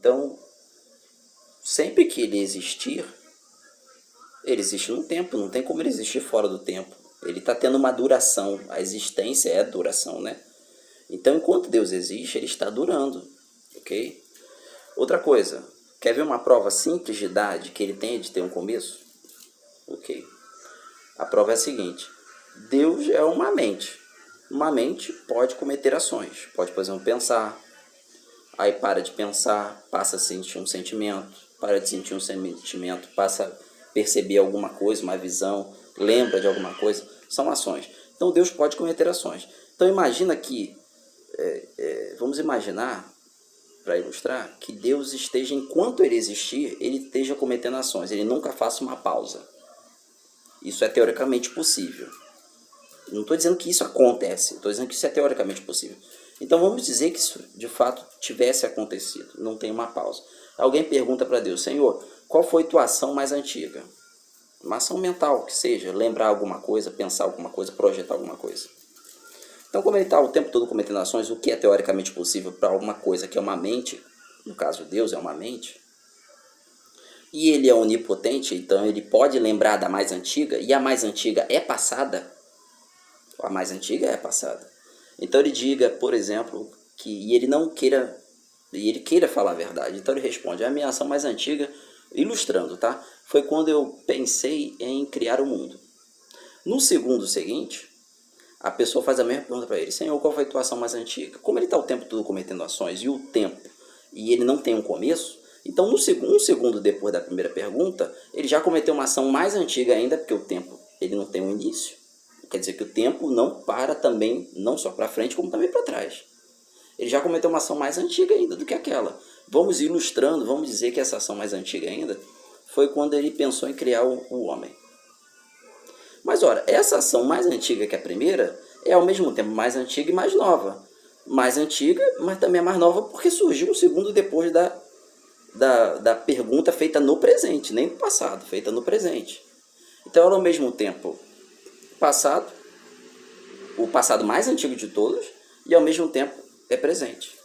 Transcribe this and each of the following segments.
Então, sempre que ele existe no tempo, não tem como ele existir fora do tempo. Ele está tendo uma duração, a existência é a duração, né? Então, enquanto Deus existe, ele está durando, ok? Outra coisa, quer ver uma prova simples de idade que ele tem de ter um começo? Ok. A prova é a seguinte: Deus é uma mente. Uma mente pode cometer ações, pode, por exemplo, pensar, aí para de pensar, passa a sentir um sentimento, para de sentir um sentimento, passa a perceber alguma coisa, uma visão, lembra de alguma coisa, são ações. Então Deus pode cometer ações. Então imagina que, vamos imaginar, para ilustrar, que Deus esteja, enquanto ele existir, ele esteja cometendo ações, ele nunca faça uma pausa. Isso é teoricamente possível. Não estou dizendo que isso acontece, estou dizendo que isso é teoricamente possível. Então vamos dizer que isso de fato tivesse acontecido, não tem uma pausa. Alguém pergunta para Deus: Senhor, qual foi tua ação mais antiga? Uma ação mental, que seja, lembrar alguma coisa, pensar alguma coisa, projetar alguma coisa. Então, como ele está o tempo todo cometendo ações, o que é teoricamente possível para alguma coisa que é uma mente, no caso Deus é uma mente, e ele é onipotente, então ele pode lembrar da mais antiga, e a mais antiga é passada. A mais antiga é passada. Então ele diga, por exemplo, que ele não queira, e ele queira falar a verdade. Então ele responde: a minha ação mais antiga, ilustrando, tá? Foi quando eu pensei em criar o mundo. No segundo seguinte, a pessoa faz a mesma pergunta para ele: Senhor, qual foi a tua ação mais antiga? Como ele está o tempo todo cometendo ações, e o tempo, e ele não tem um começo, então um segundo depois da primeira pergunta, ele já cometeu uma ação mais antiga ainda, porque o tempo ele não tem um início. Quer dizer que o tempo não para também, não só para frente, como também para trás. Ele já cometeu uma ação mais antiga ainda do que aquela. Vamos ilustrando, vamos dizer que essa ação mais antiga ainda foi quando ele pensou em criar o homem. Mas, ora, essa ação mais antiga que a primeira é ao mesmo tempo mais antiga e mais nova. Mais antiga, mas também é mais nova porque surgiu um segundo depois da pergunta feita no presente, nem no passado, feita no presente. Então, ela ao mesmo tempo passado, o passado mais antigo de todos, e ao mesmo tempo é presente.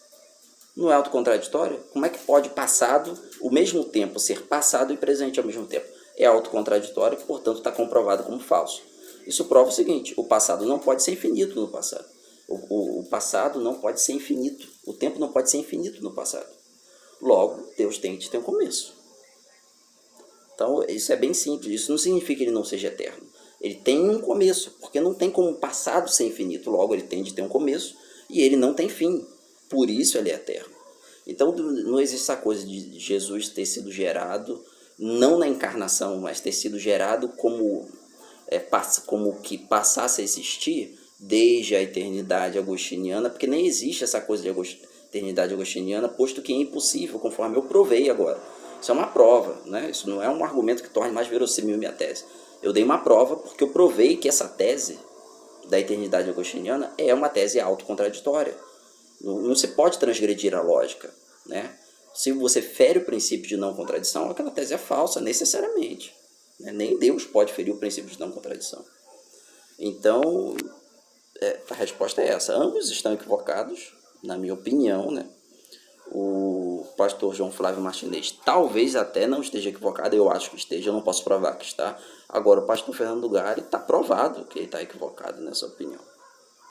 Não é autocontraditório? Como é que pode passado, o mesmo tempo, ser passado e presente ao mesmo tempo? É autocontraditório, portanto está comprovado como falso. Isso prova o seguinte: o passado não pode ser infinito no passado. O passado não pode ser infinito. O tempo não pode ser infinito no passado. Logo, Deus tem que ter um começo. Então, isso é bem simples. Isso não significa que ele não seja eterno. Ele tem um começo, porque não tem como o passado ser infinito. Logo, ele tem de ter um começo e ele não tem fim. Por isso ele é eterno. Então, não existe essa coisa de Jesus ter sido gerado, não na encarnação, mas ter sido gerado como que passasse a existir desde a eternidade agostiniana, porque nem existe essa coisa de eternidade agostiniana, posto que é impossível, conforme eu provei agora. Isso é uma prova, né? Isso não é um argumento que torne mais verossímil minha tese. Eu dei uma prova porque eu provei que essa tese da eternidade agostiniana é uma tese autocontraditória. Não se pode transgredir a lógica, né? Se você fere o princípio de não contradição, aquela tese é falsa, necessariamente. Né? Nem Deus pode ferir o princípio de não contradição. Então, a resposta é essa. Ambos estão equivocados, na minha opinião, né? O pastor João Flávio Martinez talvez até não esteja equivocado, eu acho que esteja, eu não posso provar que está. Agora, o pastor Fernando Gari está provado que ele está equivocado nessa opinião.